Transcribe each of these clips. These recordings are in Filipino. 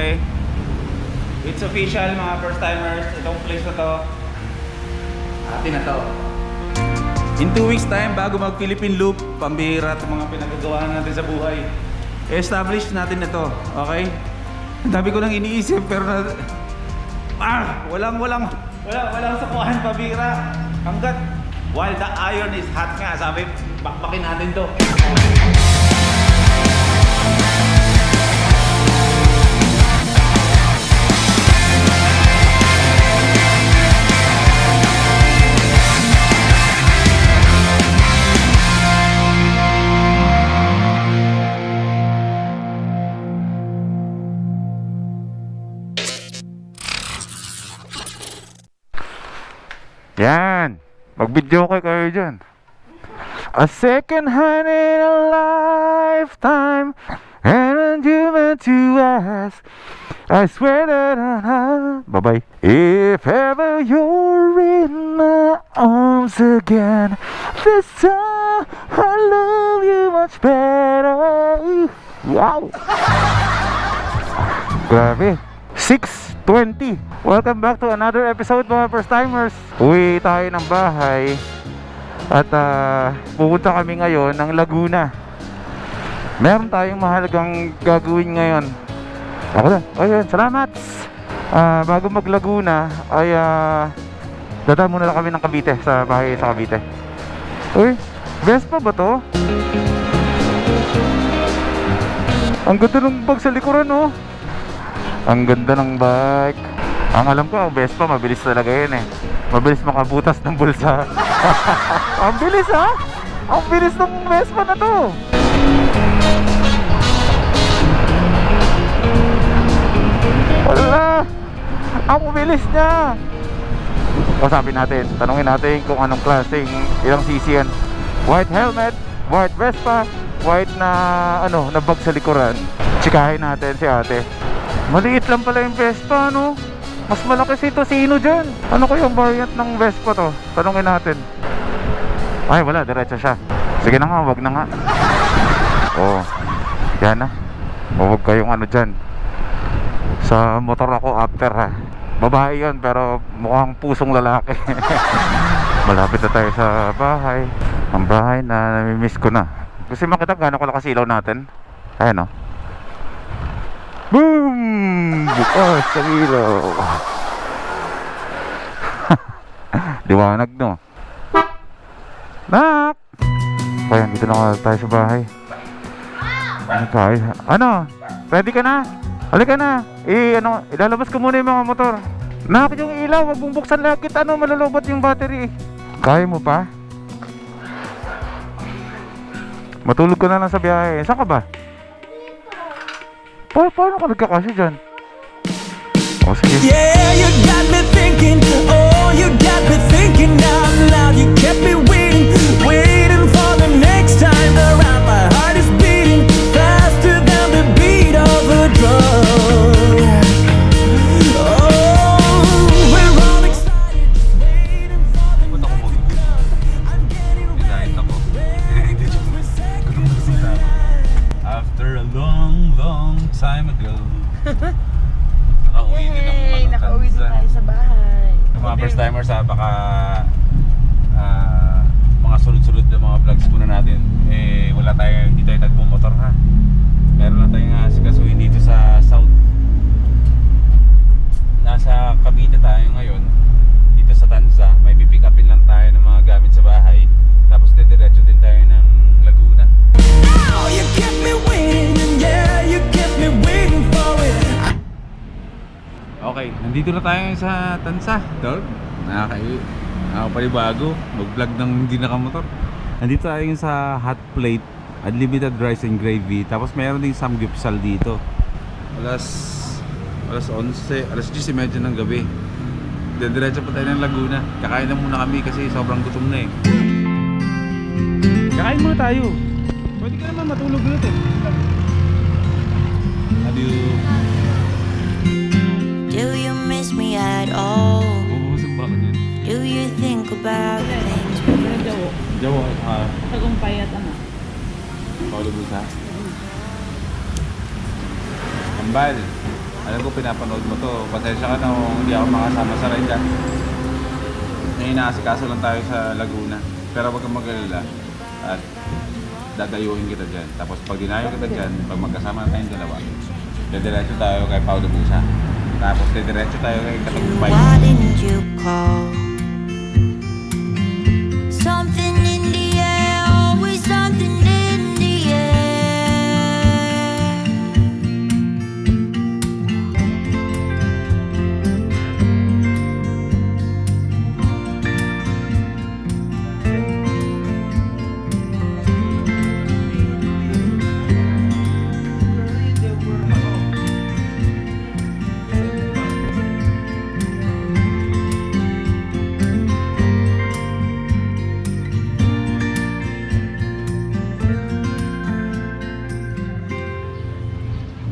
kami. It's official mga first timers. Itong place na to, atin na to. In 2 weeks time, bago mag Philippine Loop, pambihira itong mga pinagagawa natin sa buhay. I-establish natin na to, okay? Ang dami ko nang iniisip pero walang sapuhan, pabira. Hanggat while the iron is hot nga, sabi, bakbakin natin to. Yan, mag-video kayo dyan. A second hand in a lifetime, and you meant to ask. I swear that bye-bye. If ever you're in my arms again, this time I love you much better. Wow. Grabe. 6:20. Welcome back to another episode mga first timers. Uwi tayo ng bahay at pupunta kami ngayon ng Laguna. Meron tayong mahalagang gagawin ngayon. Ako na. Ayun, salamat. Bago mag Laguna ay dadaan muna lang kami ng Cavite, sa bahay sa Cavite. Uy, Vespa ba to? Ang ganda ng bag sa likuran, oh. Ang ganda ng bike. Ang alam ko, ang Vespa, mabilis talaga yun eh. Mabilis makabutas ng bulsa. Ang bilis, ha? Ang bilis ng Vespa na to. Wala. Ang bilis niya. Kausapin natin, tanungin natin kung anong klaseng, ilang cc yan. White helmet, white Vespa, white na na bag sa likuran. Tsikahin natin si ate. Maliit lang pala yung Vespa, no? Mas malaki si Tosino dyan. Ano kayong variant ng Vespa to? Tanungin natin. Ay, wala, diretso siya. Sige na nga, wag na nga. Oo, yan na. Huwag kayong dyan. Sa motor ako after, ha. Babae yun, pero mukhang pusong lalaki. Malapit na tayo sa bahay. Ang bahay na namimiss ko na. Kasi makita gano'n ko lakas ilaw natin. Ayan, no? Boom! Bukas sa ilaw. Liwanag, no? Nak! Ayan, dito na tayo sa bahay. Ano? Ready ka na? Halika na. Ilalabas ko muna yung mga motor. Nak, yung ilaw, wag mong buksan lakit. Malulobot yung battery. Kaya mo pa? Matulog ka na lang sa biyahe. Saan ka ba? Paano ka nagkakasya dyan? Sige. Yeah, you got me thinking. Oh, you got me thinking out loud. You kept me waiting for the next time around. My heart is beating faster than the beat of a drum. Oh, we're all excited, just waiting for the next time. I'm getting ready. After a long time ago. Nakauwi din tayo sa bahay. Mga first timers, baka mga sunod-sunod na mga vlogs muna natin. Hindi tayo nagmumotor, ha. Meron lang tayong asikasuhin dito sa South. Nasa Cavite tayo ngayon. Dito sa Tanza, may pipick upin lang tayo ng mga gamit sa bahay. Tapos diretso din tayo ng Laguna. Oh, you kept me waiting, yeah, you kept me waiting for it. Okay, nandito na tayo sa Tansa, dog. Nakakapalibago, mag-vlog ng hindi nakamotor. Nandito tayo sa hot plate, unlimited rice and gravy. Tapos mayroon din samgyeopsal dito. Alas 11, alas 10:30 ng gabi. Diretso pa tayo ng Laguna. Kakain na muna kami kasi sobrang gutom na eh. Kakain muna tayo. Pwede ka naman matulog ulit eh. Adieu. Do you miss me at all? Bubusog ba ako din? Do you think about the things we Jawa, Tagumpay at Paulo Busa. Kambal. Alam ko pinapanood mo to. Pasensya ka na kung hindi ako makasama sa ride dyan. Inaasikaso lang tayo sa Laguna. Pero wag kang mag-alala. At dadayuhin kita dyan. Tapos pag dinayo kita dyan, pag magkasama na tayong dalawa, didiretso tayo kay Paulo Musa. Tapos didiretso tayo kay Katagumpay. Why didn't you call? Something in the air, always something in the air.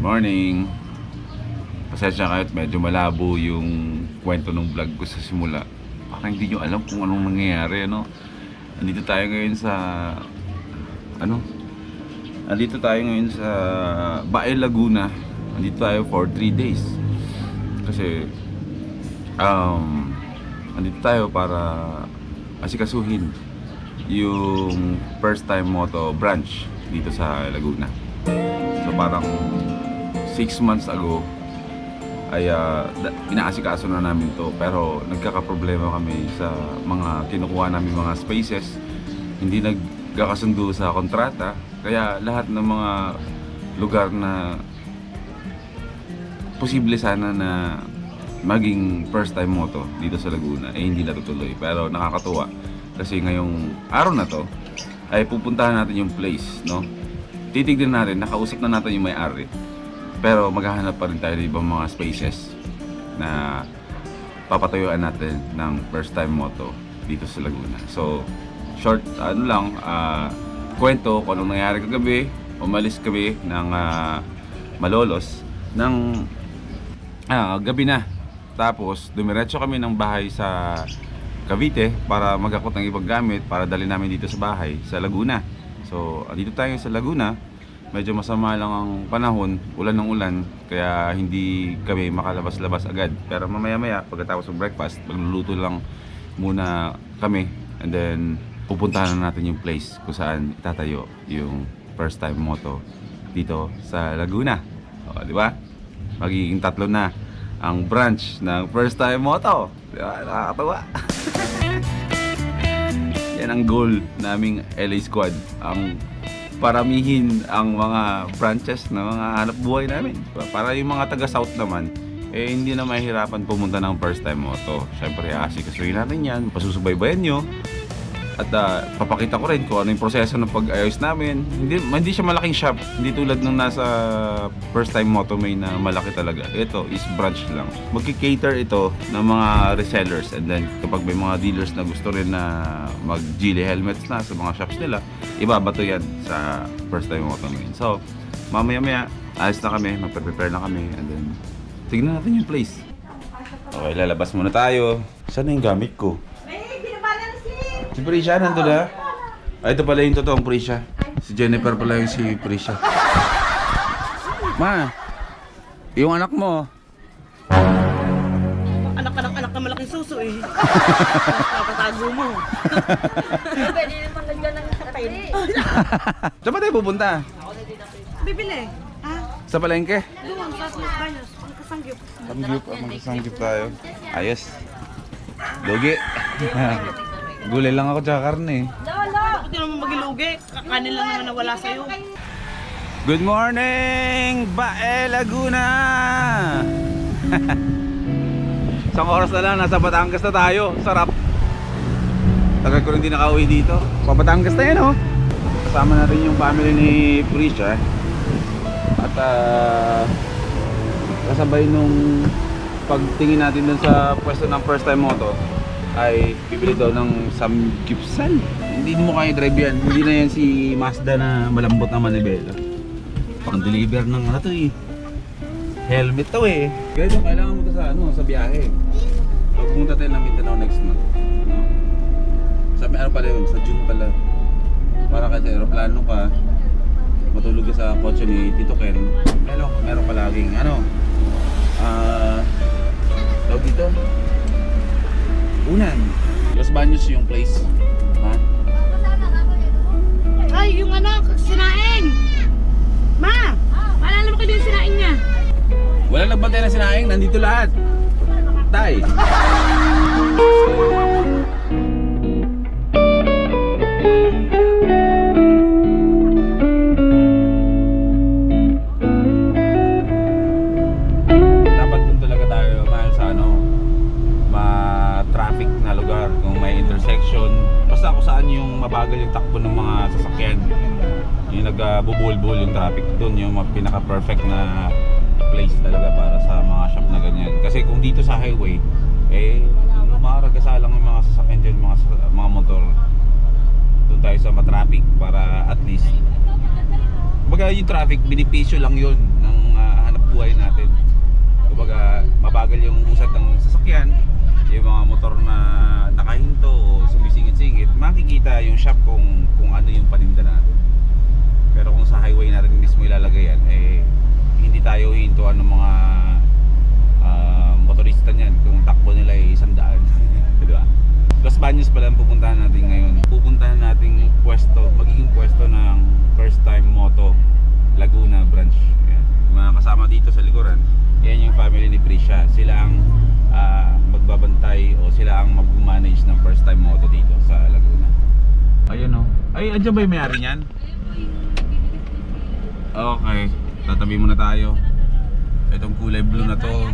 Morning! Pasensya kayo at medyo malabo yung kwento ng vlog ko sa simula. Parang hindi nyo alam kung anong nangyayari, ano? Andito tayo ngayon sa... Andito tayo ngayon sa Bae, Laguna. Andito tayo for 3 days. Kasi... andito tayo para asikasuhin yung first time moto branch dito sa Laguna. So parang 6 months ago ay inaasikaso na namin to, pero nagkakaproblema kami sa mga kinukuha namin mga spaces, hindi nagkakasundo sa kontrata, kaya lahat ng mga lugar na posible sana na maging first time moto dito sa Laguna eh hindi natutuloy. Pero nakakatuwa kasi ngayong araw na to ay pupuntahan natin yung place, no? Titignan natin, nakausap na natin yung may-ari. Pero maghahanap pa rin tayo ng ibang mga spaces na papatuyuan natin ng first time moto dito sa Laguna. So, short kwento kung anong nangyari kagabi. Umalis kami ng Malolos ng gabi na. Tapos, dumiretso kami ng bahay sa Cavite para magakot ng ibang gamit para dali namin dito sa bahay sa Laguna. So, dito tayo sa Laguna. Medyo masama lang ang panahon, ulan ng ulan, kaya hindi kami makalabas-labas agad. Pero mamaya-maya, pagkatapos ng breakfast, magluluto lang muna kami. And then, pupuntahan na natin yung place kung saan itatayo yung first time moto dito sa Laguna. O, di ba? Magiging 3 na ang branch ng first time moto. Di ba? Nakakatawa. Yan ang goal naming LA Squad. Ang paramihin ang mga branches na mga hanap buhay namin. Para yung mga taga-south naman, eh hindi na mahirapan pumunta ng first time moto. Siyempre, asikasuhin natin yan, pasusubaybayan nyo. At papakita ko rin kung ano yung proseso ng pag-ayos namin. Hindi siya malaking shop. Hindi tulad nung nasa first time moto may na malaki talaga. Ito is branch lang. Magki-cater ito ng mga resellers. And then kapag may mga dealers na gusto rin na mag-Geely helmets na sa mga shops nila, ibabato yan sa first time moto ngayon. So, mamaya-maya, ayos na kami, magpe-prepare na kami. And then, tignan natin yung place. Okay, lalabas muna tayo. Saan na yung gamit ko? Si Prisha, nandun na. Ay, ito pala yung totoong Prisha. Si Jennifer pala yung si Prisha. Ma, yung anak mo. Anak na malaking suso eh. Papatago mo. Pwede naman lagyan ng katain. Saan ba tayo pupunta? Bibili. Ha? Sa palengke? Doon, sa Baños. Pagkasangyup. Magkasanggip tayo. Ayos. Lugi. Gulay lang ako tsaka karne. Ako din naman magilugi. Kakanin lang naman nawala sa'yo. Good morning, Bae, Laguna! Isang oras na lang, nasa Batangas na tayo. Sarap. Tagal ko rin din nakauwi dito. Pabatangas na yan, oh. Kasama natin yung family ni Prisha. At kasabay nung pagtingin natin dun sa pwesto ng first time moto, ay bibili daw ng samgyupsal. Hindi mo kaya drive yan. Hindi na yan si Mazda na malambot na manibela. Pang-deliver ng ano to eh. Helmet to eh. Kaya ito kailangan mo to sa biyahe. Pag pumunta tayo ng Mindanao next month, no? Sabi ano pala yun, sa June pala. Para kasi aeroplano ka, matulog ka sa kotse ni Tito Ken. Meron palaging Tawag dito? Unan. Los Baños yung place. Ha? Ay, yung ano, sinaing! Ma! Maalala mo kayo yung sinaing niya? Wala nagbantay na sinaing, nandito lahat. Tay. Dapat dun talaga tayo mahal sa ano, ma-traffic na lugar, kung may intersection. Basta kung saan yung mabagal yung takbo ng mga sasakyan. Yung nagbubulbul yung traffic doon, yung pinaka-perfect na place talaga para sa mga shop na ganyan. Kasi kung dito sa highway, eh lumaragasa lang yung mga sasakyan dyan, mga motor. Doon tayo sa matraffic para at least kumbaga yung traffic, benepisyo lang yun ng hanap buhay natin. Kumbaga mabagal yung usad ng sasakyan, yung mga motor na nakahinto o sumisingit-singit, makikita yung shop kung ano yung paninda natin. Pero kung sa highway natin mismo ilalagay yan, eh hindi tayo hintuan ng mga motorista niyan kung takbo nila ay 100. Diba? Los Baños pala ang pupuntahan natin ngayon. Pupuntahan nating pwesto, magiging pwesto ng First Time Moto Laguna branch. Yan. Mga kasama dito sa likuran, yan yung family ni Prisha. Sila ang magbabantay o sila ang mag-manage ng First Time Moto dito sa Laguna. Ayun o. Ay, andyan ba yung may-ari niyan? Okay, tatabi muna tayo. Itong kulay blue na to.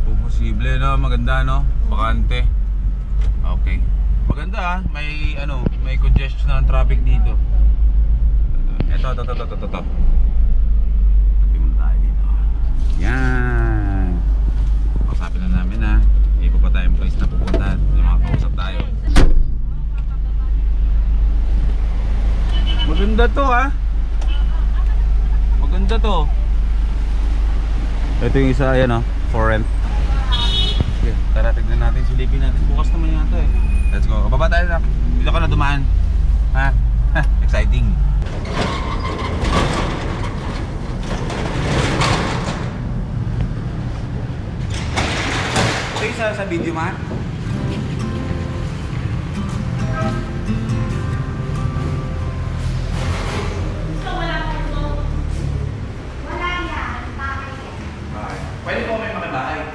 Kung posible, no? Maganda, no? Bakante. Okay. Maganda, ah. May congestion ng traffic dito. Ito. Tatabi muna tayo dito. Yan. Pasapin na namin, ha. Iba pa tayong place na pupuntahan. Yung mga kausap tayo. Maganda to, ha. Maganda to. Ito yung isa, ayan o, for rent. Sige, tara, tignan natin, silipin natin. Bukas naman yata eh. Let's go, kababa tayo na. Dito ka na dumaan. Ha? Exciting. Ito yung sa video, ma. Pwede po may makibahay.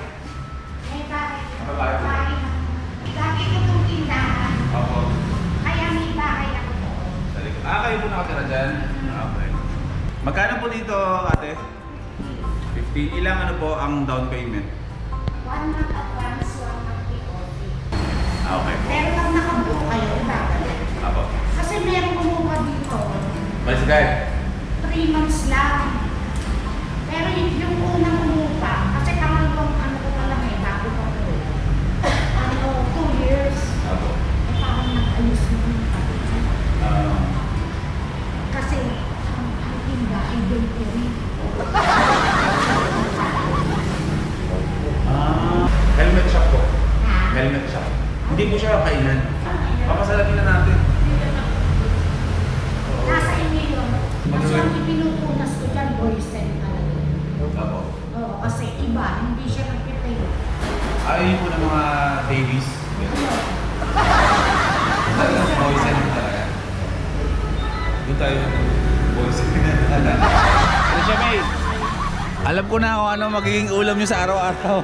May bahay. Makibahay po. Bahay. Dati ko itong tindahan. Opo. Kaya may bahay ako doon. Kayo po nakatira dyan? Okay. Magkano po dito, ate? 15. Ilang ano po ang down payment? 1 month advance, 1 month deposit. Okay po. Pero pag nakabook kayo, babalik. Apo. Kasi meron kumuha dito, Mas guys. 3 months lang. Pero yung unang kumuha, kasi pangalawang ano ko pa lang eh, bago pa ko. 2 years. Apo. Eh, parang nag-ayos mo yung kapit. Kasi ang tinda ay delivery. Helmet shop po. Ha? Helmet shop. Hindi po siya kainan. Papasalamin na natin. Nasa email yun. Kasi ang ipinutunas ko dyan, boysen talaga. Apo. Oo, kasi iba, hindi siya nagpipay. Ayun po ng mga babies. Poison talaga. Doon tayo. Poison na. Ano siya, May? Alam ko na kung ano magiging ulam nyo sa araw-araw.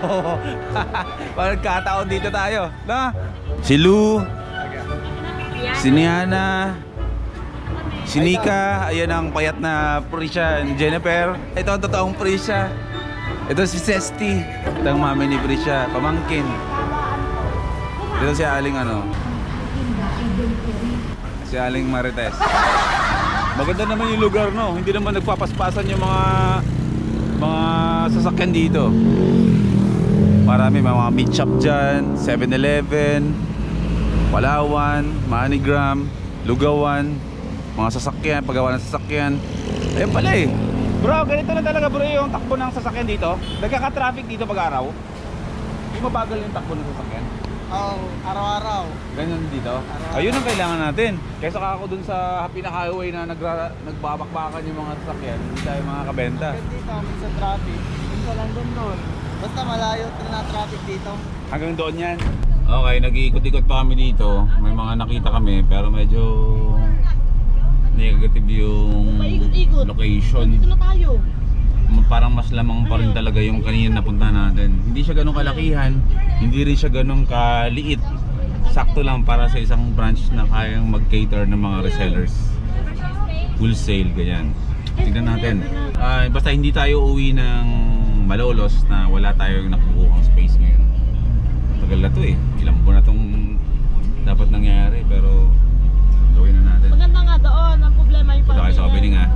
Pag nagkataon dito tayo. Na? Si Lou, si Niana, si Nika, ayan ang payat na Prisha, Jennifer. Ito ang totoong Prisha. Ito si Sesti. Ito ang mami ni Prisha, pamangkin. Ito si Aling ano, si Aling Marites. Maganda naman yung lugar, no? Hindi naman nagpapaspasan yung mga sasakyan dito. Marami mga meat shop dyan, 7-Eleven, Palawan, Manigram, Lugawan, mga sasakyan, paggawa ng sasakyan. Ayun pala eh. Bro, ganito na talaga bro yung takbo ng sasakyan dito. Nagkaka-traffic dito pag-araw. Yung mabagal yung takbo ng sasakyan. Oo, araw-araw. Ganyan dito. Ayun ang kailangan natin. Kaysa kako dun sa pinaka-highway na nagbabakbakan yung mga sasakyan, hindi tayo makakabenta. Dito kami sa traffic. Minsan lang doon. basta malayo na traffic dito. Hanggang doon yan. Okay, nag-iikot-ikot pa kami dito. May mga nakita kami pero medyo negative yung Paikot-ikot. location. Dito na tayo. Parang mas lamang pa rin talaga yung kanina napunta natin. Hindi siya ganun kalakihan, hindi rin siya ganun kaliit. Sakto lang para sa isang branch na kayang mag-cater ng mga resellers. Wholesale, ganyan. Tignan natin. Basta hindi tayo uwi ng Malolos na wala tayong nakukuhang space ngayon. Tagal na to eh. Ilang buwan na tong dapat nangyari pero gawin na natin. Maganda nga doon. Ang problema yung Ito kayo sa opening ha.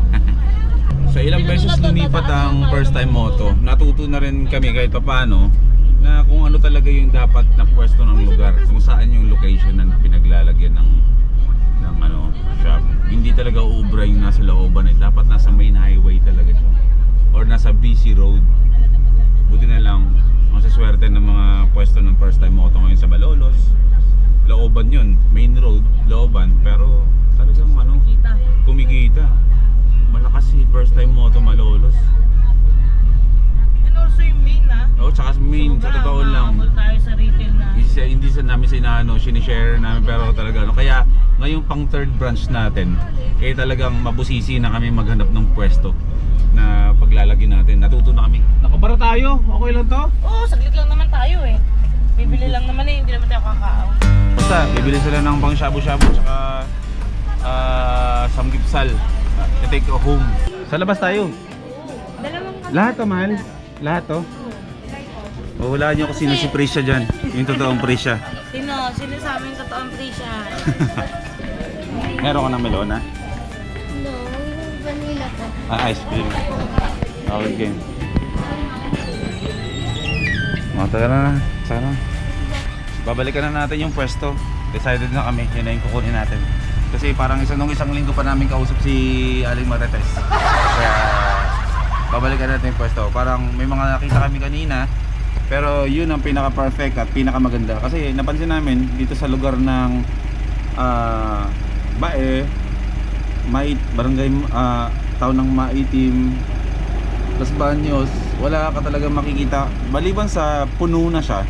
Sa ilang beses lumipat ang first time moto, natuto na rin kami kahit papaano na kung ano talaga yung dapat na pwesto ng lugar, kung saan yung location na pinaglalagyan ng shop. Hindi talaga uubra yung nasa looban eh. Dapat nasa main highway talaga siya or nasa busy road. Buti na lang ang saswerte ng mga pwesto ng first time moto ngayon sa Malolos. Looban yun, main road, looban, pero talagang kumikita. Malakas si first time moto Malolos. And also yung main Oo, tsaka main, sa totoo lang. tayo sa retail na. Hindi sa namin sinishare namin pero talaga kaya ngayong pang third branch natin talagang mabusisi na kami maghanap ng pwesto na paglalagyan natin. Natuto na kami. Nakabara tayo? Okay lang to? Oo, saglit lang naman tayo eh. Bibili lang naman eh, hindi naman tayo kakao. Basta, bibili sila ng pang shabu-shabu tsaka samgipsal. I-take home. Sa labas tayo. Lahat to, mahal. Lahat to. Hulaan nyo kung sino si Prisha dyan. Yung totoong Prisha. Sino sa amin totoong Prisha? Meron ka ng melona? No, vanilla po. Ice cream. Okay, game. Tagal na. Sana. Babalikan na natin yung pwesto. Decided na kami. Yun na yung kukunin natin. Kasi parang isang linggo pa namin kausap si Aling Marites. Kaya babalikan natin yung pwesto. Parang may mga nakita kami kanina. Pero yun ang pinaka-perfect at pinaka-maganda. Kasi napansin namin dito sa lugar ng barangay town ng Maitim, Las Baños, wala ka talaga makikita. Maliban sa puno na siya,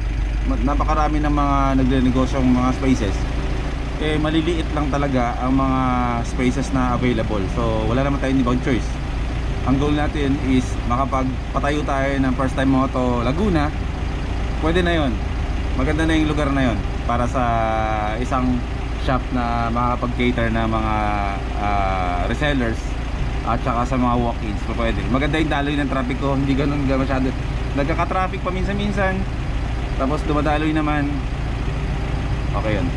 napakarami ng mga nagre-negosyong mga spaces. Maliliit lang talaga ang mga spaces na available. So wala naman tayong ibang choice. Ang goal natin is makapagpatayo tayo ng first time moto Laguna. Pwede na yon. Maganda na yung lugar na yon para sa isang shop na makakapag-cater na mga resellers at saka sa mga walk-ins. Pwede. Maganda yung daloy ng traffic ko. Hindi ganun masyado. Nagkaka-traffic paminsan-minsan. Tapos dumadaloy naman. Okay yun.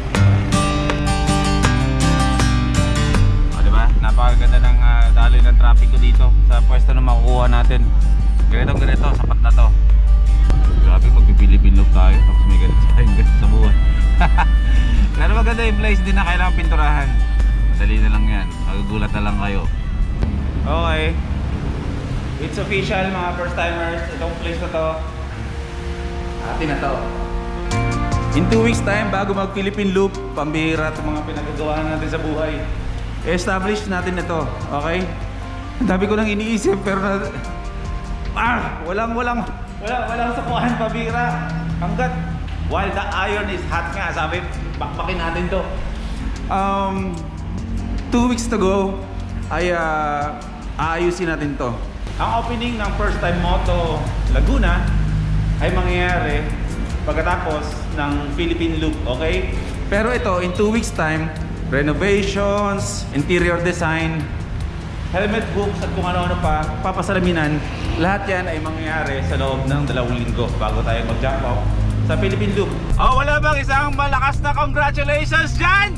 Diba? Napakaganda ng daloy ng traffic ko dito sa pwesto na makukuha natin. Ganito, sapat na to. Grabe, magpipilipin loop tayo tapos may ganito sa buwan. Pero maganda yung place, hindi na kailangan pinturahan. Madali na lang yan, magugulat na lang kayo. Okay, it's official mga first timers. Itong place na to atin na to. In 2 weeks time, bago mag Philippine Loop, pambihira at mga pinagagawa natin sa buhay, establish natin ito, okay? Dami ko nang iniisip pero walang sakuhan, pabira. Hanggat while the iron is hot nga, sabi, bakbakin natin to. 2 weeks to go ay aayusin natin to. Ang opening ng first time moto Laguna ay mangyayari pagkatapos ng Philippine Loop, okay? Pero ito, in 2 weeks time, renovations, interior design, helmet books at kung ano-ano pa, papasalaminan, lahat yan ay mangyayari sa loob ng 2 linggo bago tayo mag-jump off sa Philippine Loop. Oh, wala bang isang malakas na congratulations dyan?